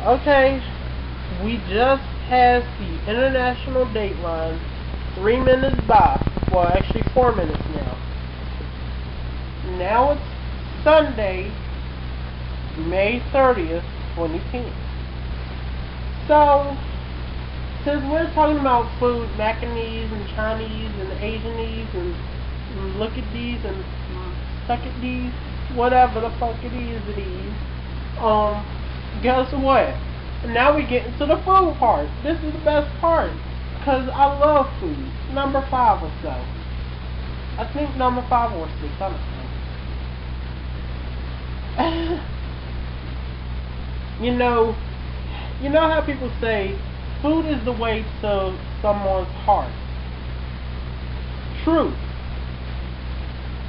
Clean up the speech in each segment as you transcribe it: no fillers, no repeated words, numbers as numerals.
Okay, we just passed the international dateline. 3 minutes by. Well, actually 4 minutes now. Now it's Sunday, May 30th, 2010. So, since we're talking about food, Macanese and Chinese and Asianese and look at these and suck at these, whatever the fuck it is, guess what? Now we get into the food part. This is the best part, because I love food. Number 5 or so. I think number 5 or 6, I don't know. You know how people say food is the way to someone's heart. True.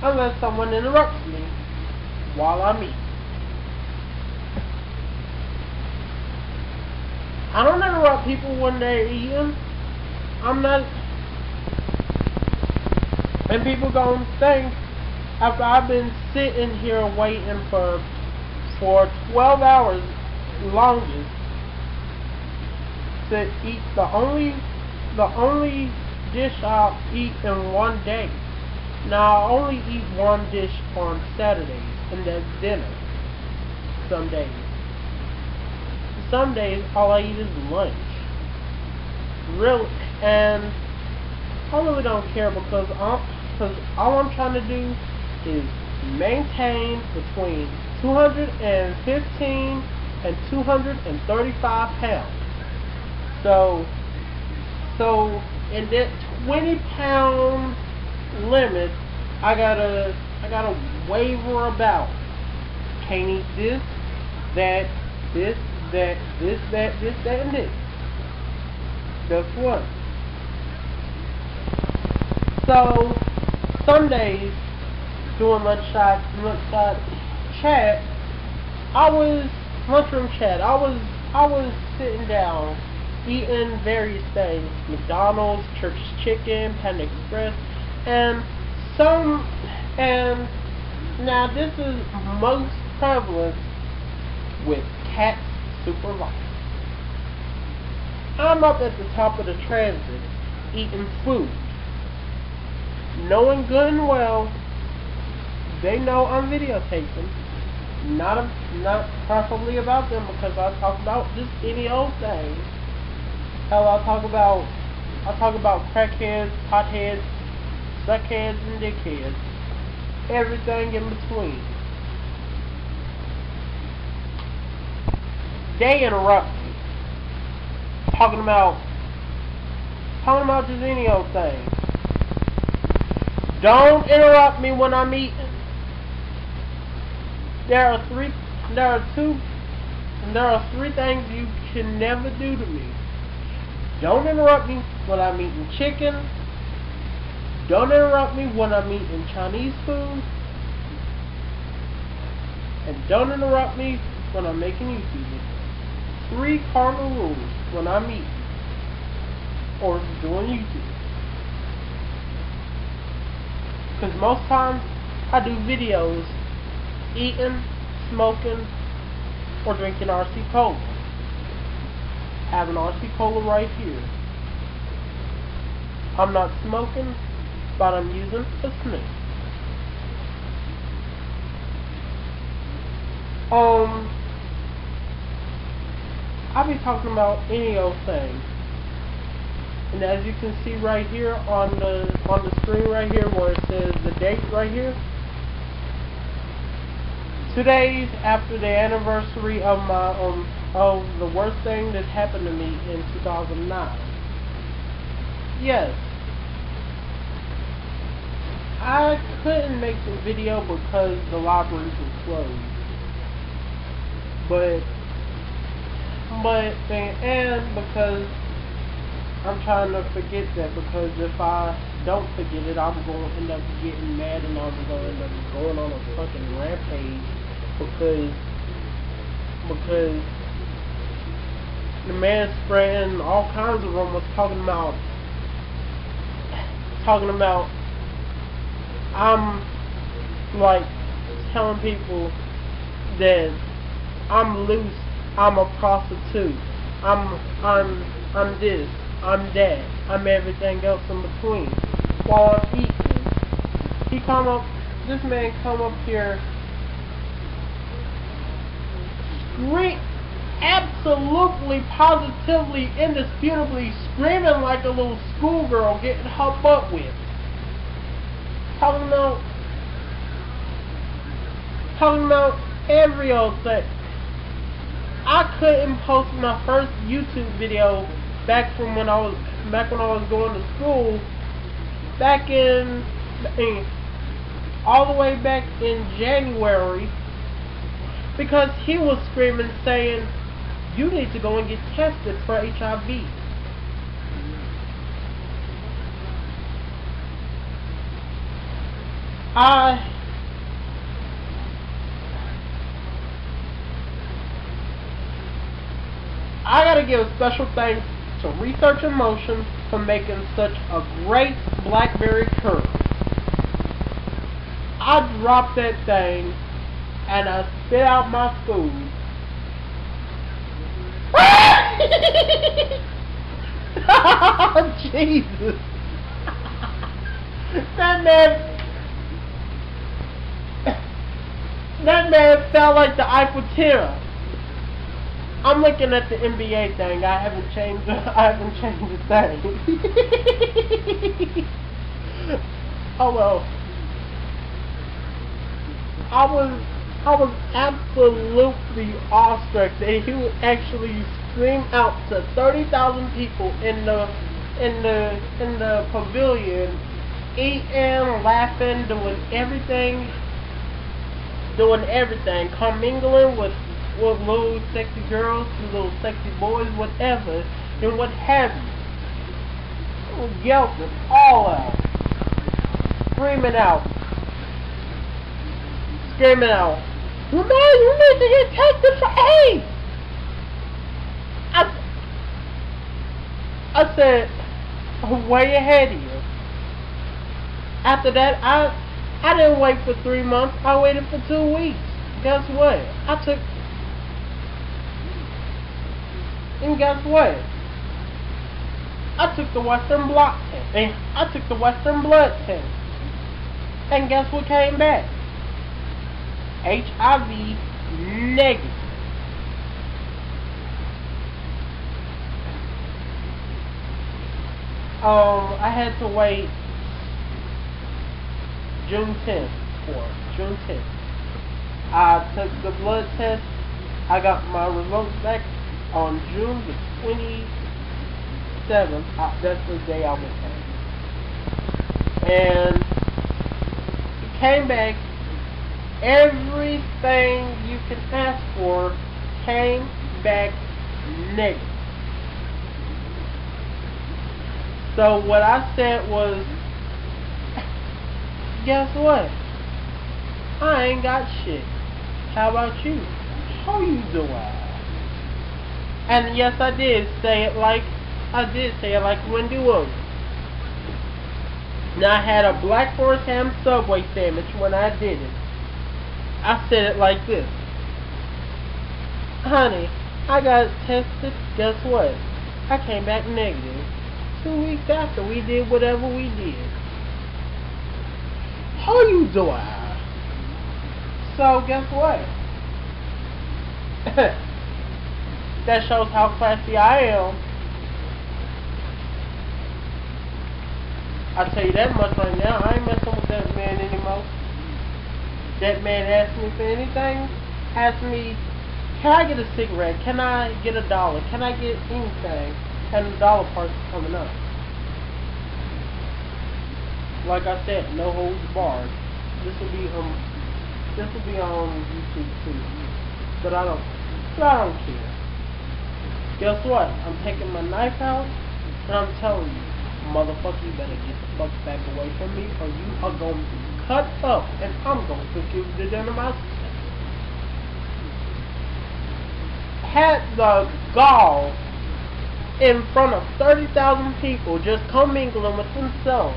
Unless someone interrupts me while I'm eating. I don't interrupt people when they're eating. I'm not. And people gonna think, after I've been sitting here waiting for 12 hours longest to eat the only dish I'll eat in one day. Now I only eat one dish on Saturdays, and that's dinner. Some days. Some days all I eat is lunch. Really, and I really don't care because all I'm trying to do is maintain between 215 and 235 pounds. So in that 20 pound limit, I gotta waver about. Can't eat this, that, this, that, this, that, this, that, and this. That's what. So some days doing lunchtime chat, lunchroom chat. I was sitting down eating various things: McDonald's, Church's Chicken, Panda Express, and now this is most prevalent with Cat's Super Light. I'm up at the top of the transit eating food, knowing good and well they know I'm videotaping. Not preferably about them, because I talk about just any old thing. Hell, I talk about crackheads, potheads, suckheads, and dickheads. Everything in between. They interrupt me. Talking about just any old thing. Don't interrupt me when I'm eating. There are three things you can never do to me. Don't interrupt me when I'm eating chicken. Don't interrupt me when I'm eating Chinese food. And don't interrupt me when I'm making YouTube videos. 3 cardinal rules when I'm eating or doing YouTube. Because most times I do videos eating, smoking, or drinking RC Cola. I have an RC Cola right here. I'm not smoking, but I'm using a snake. I'll be talking about any old thing. And as you can see right here on the screen right here where it says the date right here, 2 days after the anniversary of my of the worst thing that happened to me in 2009. Yes, I couldn't make the video because the libraries were closed. And because I'm trying to forget that, because if I don't forget it, I'm going to end up getting mad and I'm going to end up going on a fucking rampage because the man spreading all kinds of rumors talking about I'm like telling people that I'm loose I'm a prostitute. I'm this. I'm that. I'm everything else in between. While I'm eating, this man come up here, absolutely, positively, indisputably screaming like a little schoolgirl getting her butt whipped. Talking about every old thing. I couldn't post my first YouTube video back when I was going to school, all the way back in January, because he was screaming saying, you need to go and get tested for HIV. I gotta give special thanks to Research in Motion for making such a great blackberry curve. I dropped that thing and I spit out my food. Oh, Jesus. That man felt like the Eiffel Tower. I'm looking at the NBA thing. I haven't changed the thing. Oh well. I was absolutely awestruck that he would actually scream out to 30,000 people in the pavilion, eating, laughing, doing everything, commingling with little sexy girls, little sexy boys, whatever, and what have you. It was yelping all out, screaming out, "Man, you need to get tested for AIDS!" I said, way ahead of you. After that, I didn't wait for 3 months. I waited for 2 weeks. Guess what? And guess what? I took the Western blot test. And I took the Western blood test. And guess what came back? HIV negative. I had to wait June 10th for it. June 10th. I took the blood test. I got my results back on June the 27th. That's the day I went home. And it came back. Everything you can ask for came back negative. So what I said was, guess what? I ain't got shit. How about you? How you doing? And yes, I did say it like Wendy Williams. Now I had a Black Forest ham Subway sandwich when I did it. I said it like this: honey, I got tested. Guess what? I came back negative 2 weeks after we did whatever we did. How you doing? So guess what? That shows how classy I am. I tell you that much right now. I ain't messing with that man anymore. That man asked me for anything. Asked me, can I get a cigarette? Can I get $1? Can I get anything? And the dollar part's coming up. Like I said, no holds barred. This will be on YouTube too. But I don't care. Guess what? I'm taking my knife out and I'm telling you, motherfucker, you better get the fuck back away from me or you are going to be cut up and I'm going to cook you to dinner myself. Had the gall in front of 30,000 people just commingling with themselves,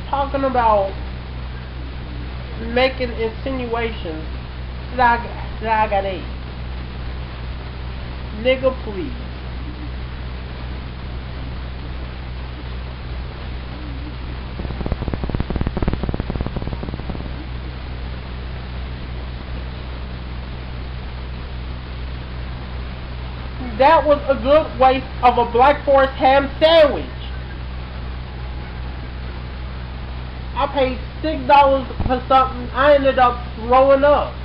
talking about making insinuations that I got AIDS. Nigga, please. That was a good waste of a Black Forest ham sandwich. I paid $6 for something I ended up throwing up.